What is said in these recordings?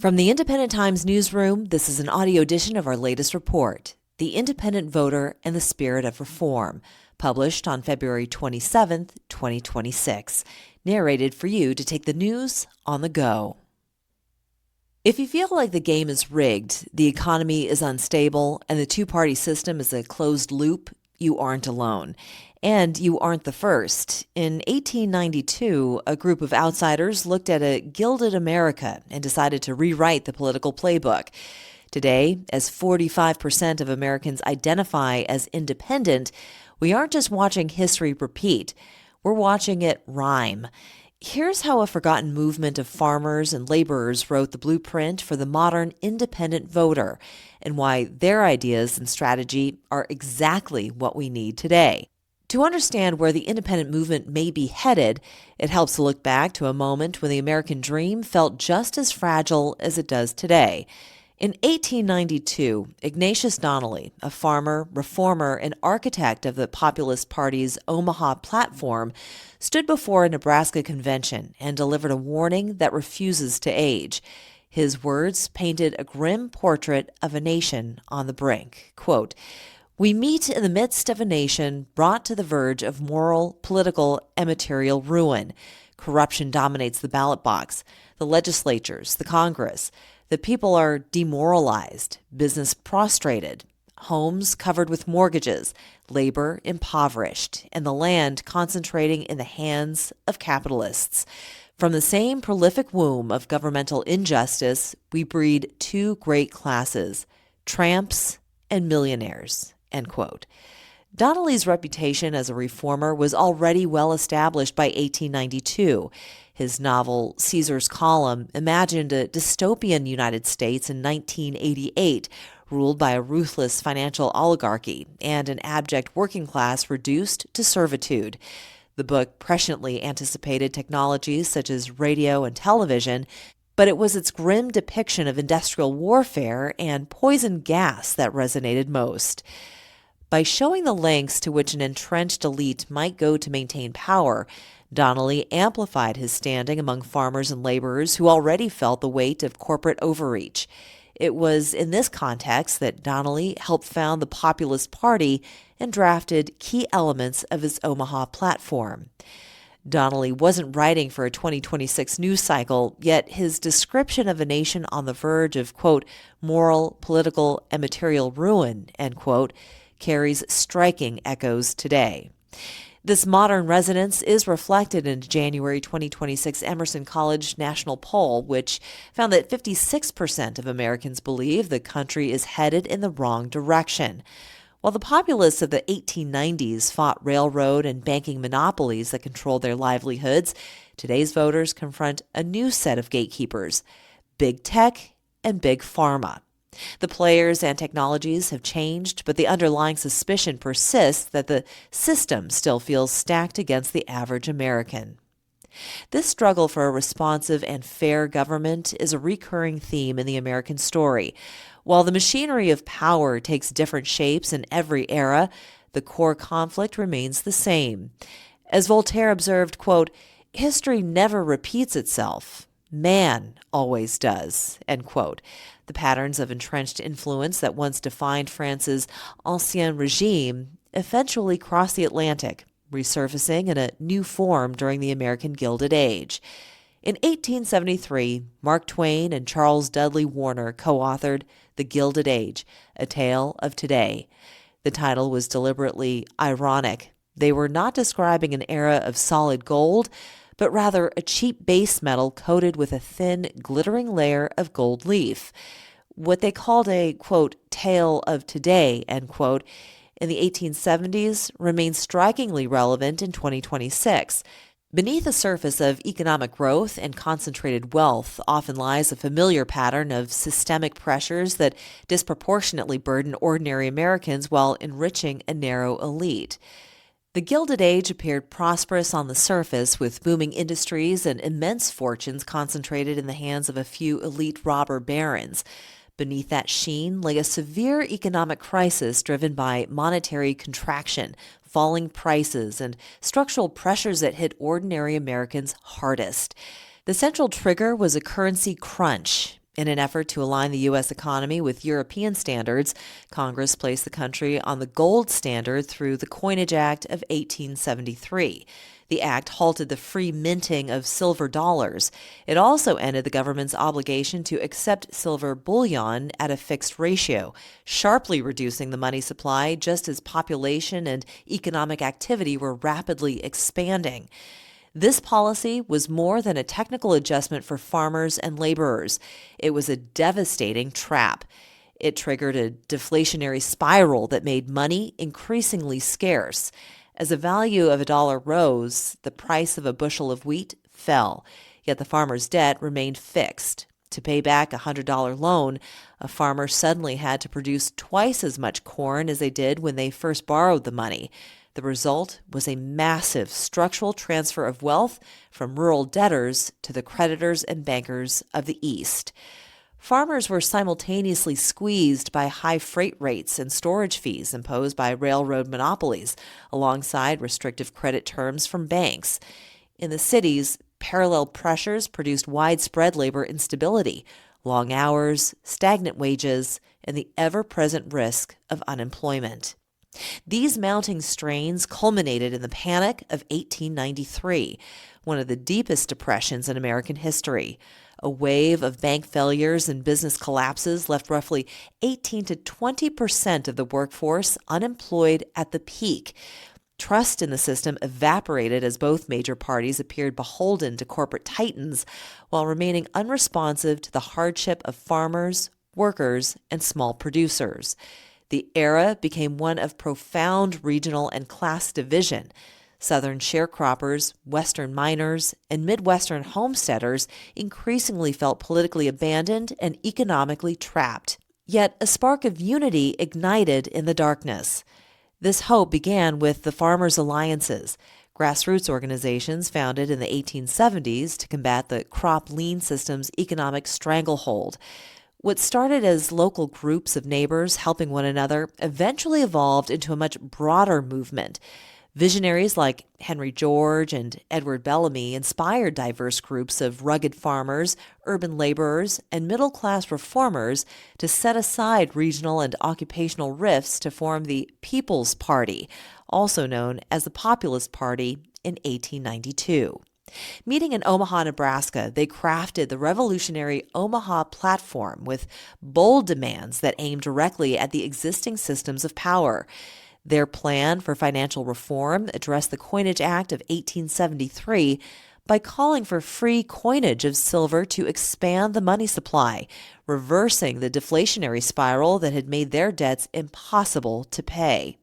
From the Independent Times newsroom, this is an audio edition of our latest report, The Independent Voter and the Spirit of Reform, published on February 27, 2026, narrated for you to take the news on the go. If you feel like the game is rigged, the economy is unstable, and the two-party system is a closed loop, you aren't alone. And you aren't the first. In 1892, a group of outsiders looked at a Gilded America and decided to rewrite the political playbook. Today, as 45% of Americans identify as independent, we aren't just watching history repeat, we're watching it rhyme. Here's how a forgotten movement of farmers and laborers wrote the blueprint for the modern independent voter, and why their ideas and strategy are exactly what we need today. To understand where the independent movement may be headed, it helps to look back to a moment when the American dream felt just as fragile as it does today. In 1892, Ignatius Donnelly, a farmer, reformer, and architect of the Populist Party's Omaha platform, stood before a Nebraska convention and delivered a warning that refuses to age. His words painted a grim portrait of a nation on the brink. Quote, "We meet in the midst of a nation brought to the verge of moral, political, and material ruin. Corruption dominates the ballot box, the legislatures, the Congress. The people are demoralized, business prostrated, homes covered with mortgages, labor impoverished, and the land concentrating in the hands of capitalists. From the same prolific womb of governmental injustice, we breed two great classes, tramps and millionaires." End quote. Donnelly's reputation as a reformer was already well established by 1892. His novel Caesar's Column imagined a dystopian United States in 1988, ruled by a ruthless financial oligarchy and an abject working class reduced to servitude. The book presciently anticipated technologies such as radio and television, but it was its grim depiction of industrial warfare and poison gas that resonated most. By showing the lengths to which an entrenched elite might go to maintain power, Donnelly amplified his standing among farmers and laborers who already felt the weight of corporate overreach. It was in this context that Donnelly helped found the Populist Party and drafted key elements of his Omaha platform. Donnelly wasn't writing for a 2026 news cycle, yet his description of a nation on the verge of, quote, moral, political, and material ruin, end quote, carries striking echoes today. This modern resonance is reflected in a January 2026 Emerson College national poll, which found that 56% of Americans believe the country is headed in the wrong direction. While the populists of the 1890s fought railroad and banking monopolies that controlled their livelihoods, today's voters confront a new set of gatekeepers, big tech and big pharma. The players and technologies have changed, but the underlying suspicion persists that the system still feels stacked against the average American. This struggle for a responsive and fair government is a recurring theme in the American story. While the machinery of power takes different shapes in every era, the core conflict remains the same. As Voltaire observed, quote, "History never repeats itself. Man always does," end quote. The patterns of entrenched influence that once defined France's Ancien Regime eventually crossed the Atlantic, resurfacing in a new form during the American Gilded Age. In 1873, Mark Twain and Charles Dudley Warner co-authored The Gilded Age, A Tale of Today. The title was deliberately ironic. They were not describing an era of solid gold, but rather a cheap base metal coated with a thin, glittering layer of gold leaf. What they called a, quote, tale of today, end quote, in the 1870s remains strikingly relevant in 2026. Beneath the surface of economic growth and concentrated wealth often lies a familiar pattern of systemic pressures that disproportionately burden ordinary Americans while enriching a narrow elite. The Gilded Age appeared prosperous on the surface, with booming industries and immense fortunes concentrated in the hands of a few elite robber barons. Beneath that sheen lay a severe economic crisis driven by monetary contraction, falling prices, and structural pressures that hit ordinary Americans hardest. The central trigger was a currency crunch. In an effort to align the U.S. economy with European standards, Congress placed the country on the gold standard through the Coinage Act of 1873. The act halted the free minting of silver dollars. It also ended the government's obligation to accept silver bullion at a fixed ratio, sharply reducing the money supply just as population and economic activity were rapidly expanding. This policy was more than a technical adjustment for farmers and laborers. It was a devastating trap. It triggered a deflationary spiral that made money increasingly scarce. As the value of a dollar rose, the price of a bushel of wheat fell, yet the farmer's debt remained fixed. To pay back a $100 loan, a farmer suddenly had to produce twice as much corn as they did when they first borrowed the money. The result was a massive structural transfer of wealth from rural debtors to the creditors and bankers of the East. Farmers were simultaneously squeezed by high freight rates and storage fees imposed by railroad monopolies, alongside restrictive credit terms from banks. In the cities, parallel pressures produced widespread labor instability, long hours, stagnant wages, and the ever-present risk of unemployment. These mounting strains culminated in the Panic of 1893, one of the deepest depressions in American history. A wave of bank failures and business collapses left roughly 18 to 20% of the workforce unemployed at the peak. Trust in the system evaporated as both major parties appeared beholden to corporate titans while remaining unresponsive to the hardship of farmers, workers, and small producers. The era became one of profound regional and class division. Southern sharecroppers, Western miners, and Midwestern homesteaders increasingly felt politically abandoned and economically trapped. Yet a spark of unity ignited in the darkness. This hope began with the Farmers' Alliances, grassroots organizations founded in the 1870s to combat the crop lien system's economic stranglehold. What started as local groups of neighbors helping one another eventually evolved into a much broader movement. Visionaries like Henry George and Edward Bellamy inspired diverse groups of rugged farmers, urban laborers, and middle-class reformers to set aside regional and occupational rifts to form the People's Party, also known as the Populist Party, in 1892. Meeting in Omaha, Nebraska, they crafted the revolutionary Omaha Platform with bold demands that aimed directly at the existing systems of power. Their plan for financial reform addressed the Coinage Act of 1873 by calling for free coinage of silver to expand the money supply, reversing the deflationary spiral that had made their debts impossible to pay.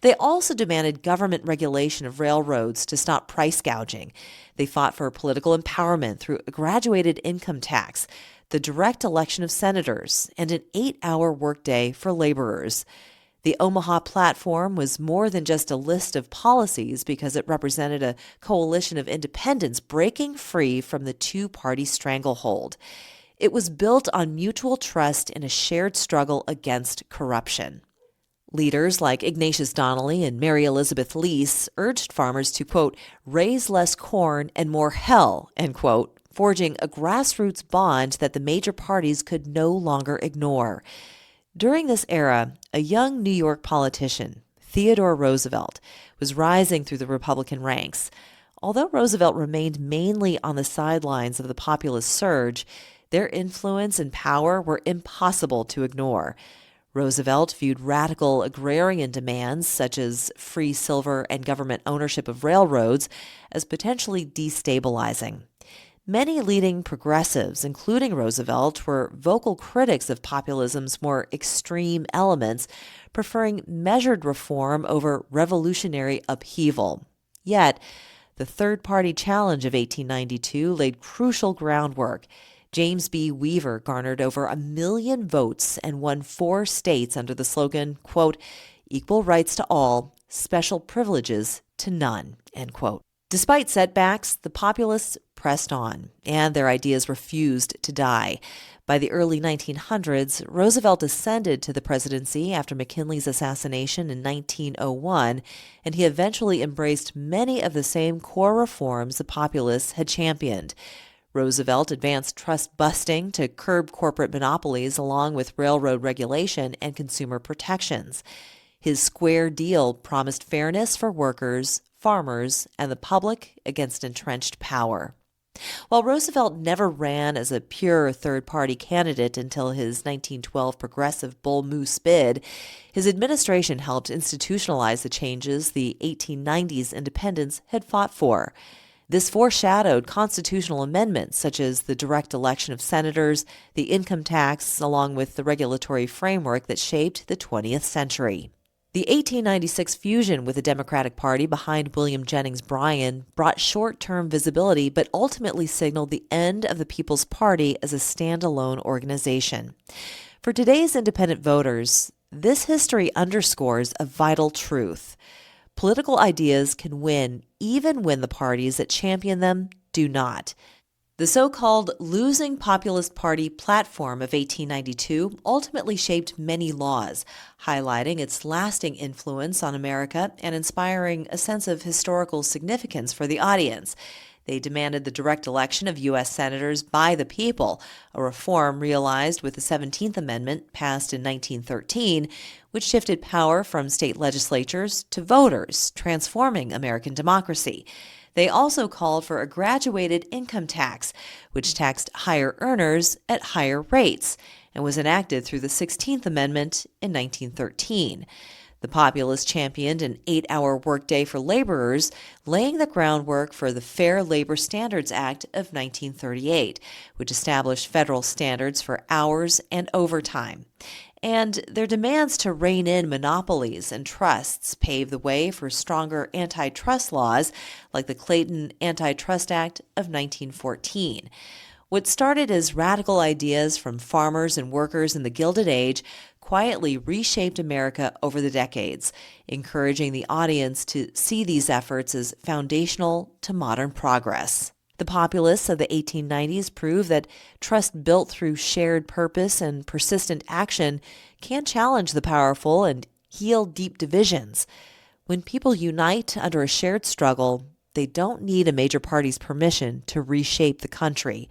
They also demanded government regulation of railroads to stop price gouging. They fought for political empowerment through a graduated income tax, the direct election of senators, and an 8-hour workday for laborers. The Omaha Platform was more than just a list of policies because it represented a coalition of independents breaking free from the two-party stranglehold. It was built on mutual trust in a shared struggle against corruption. Leaders like Ignatius Donnelly and Mary Elizabeth Lease urged farmers to, quote, raise less corn and more hell, end quote, forging a grassroots bond that the major parties could no longer ignore. During this era, a young New York politician, Theodore Roosevelt, was rising through the Republican ranks. Although Roosevelt remained mainly on the sidelines of the populist surge, their influence and power were impossible to ignore. Roosevelt viewed radical agrarian demands, such as free silver and government ownership of railroads, as potentially destabilizing. Many leading progressives, including Roosevelt, were vocal critics of populism's more extreme elements, preferring measured reform over revolutionary upheaval. Yet, the third-party challenge of 1892 laid crucial groundwork. James B. Weaver garnered over 1 million votes and won 4 states under the slogan, quote, equal rights to all, special privileges to none, end quote. Despite setbacks, the populists pressed on, and their ideas refused to die. By the early 1900s, Roosevelt ascended to the presidency after McKinley's assassination in 1901, and he eventually embraced many of the same core reforms the populists had championed. Roosevelt advanced trust busting to curb corporate monopolies along with railroad regulation and consumer protections. His Square Deal promised fairness for workers, farmers, and the public against entrenched power. While Roosevelt never ran as a pure third-party candidate until his 1912 Progressive Bull Moose bid, his administration helped institutionalize the changes the 1890s independents had fought for. This foreshadowed constitutional amendments such as the direct election of senators, the income tax, along with the regulatory framework that shaped the 20th century. The 1896 fusion with the Democratic Party behind William Jennings Bryan brought short-term visibility but ultimately signaled the end of the People's Party as a standalone organization. For today's independent voters, this history underscores a vital truth. Political ideas can win even when the parties that champion them do not. The so-called losing populist party platform of 1892 ultimately shaped many laws, highlighting its lasting influence on America and inspiring a sense of historical significance for the audience. They demanded the direct election of U.S. senators by the people, a reform realized with the 17th Amendment passed in 1913, which shifted power from state legislatures to voters, transforming American democracy. They also called for a graduated income tax, which taxed higher earners at higher rates, and was enacted through the 16th Amendment in 1913. The Populists championed an 8-hour workday for laborers, laying the groundwork for the Fair Labor Standards Act of 1938, which established federal standards for hours and overtime. And their demands to rein in monopolies and trusts paved the way for stronger antitrust laws like the Clayton Antitrust Act of 1914. What started as radical ideas from farmers and workers in the Gilded Age quietly reshaped America over the decades, encouraging the audience to see these efforts as foundational to modern progress. The populists of the 1890s prove that trust built through shared purpose and persistent action can challenge the powerful and heal deep divisions. When people unite under a shared struggle, they don't need a major party's permission to reshape the country.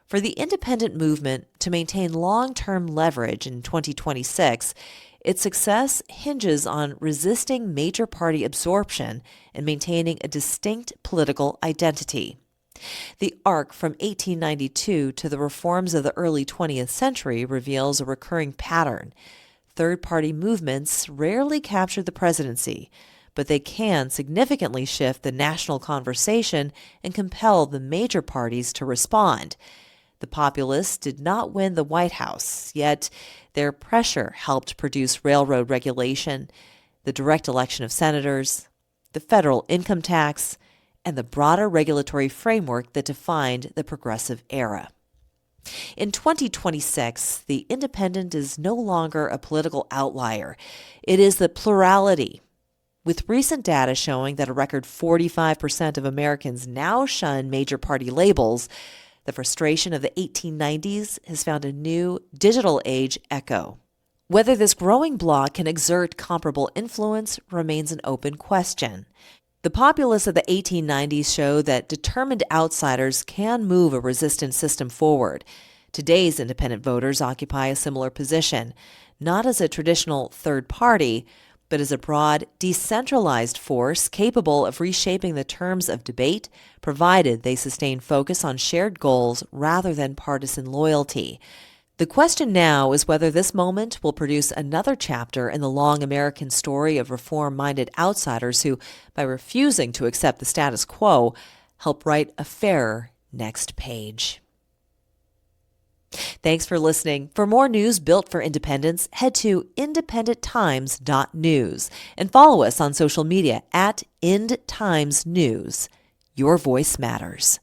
For the independent movement to maintain long-term leverage in 2026, its success hinges on resisting major party absorption and maintaining a distinct political identity. The arc from 1892 to the reforms of the early 20th century reveals a recurring pattern. Third-party movements rarely capture the presidency, but they can significantly shift the national conversation and compel the major parties to respond. The populists did not win the White House, yet their pressure helped produce railroad regulation, the direct election of senators, the federal income tax, and the broader regulatory framework that defined the progressive era. In 2026, the independent is no longer a political outlier. It is the plurality. With recent data showing that a record 45% of Americans now shun major party labels, the frustration of the 1890s has found a new digital age echo. Whether this growing bloc can exert comparable influence remains an open question. The populists of the 1890s show that determined outsiders can move a resistant system forward. Today's independent voters occupy a similar position, not as a traditional third party, but as a broad, decentralized force capable of reshaping the terms of debate, provided they sustain focus on shared goals rather than partisan loyalty. The question now is whether this moment will produce another chapter in the long American story of reform-minded outsiders who, by refusing to accept the status quo, help write a fairer next page. Thanks for listening. For more news built for independence, head to independenttimes.news and follow us on social media at IndTimesNews. Your voice matters.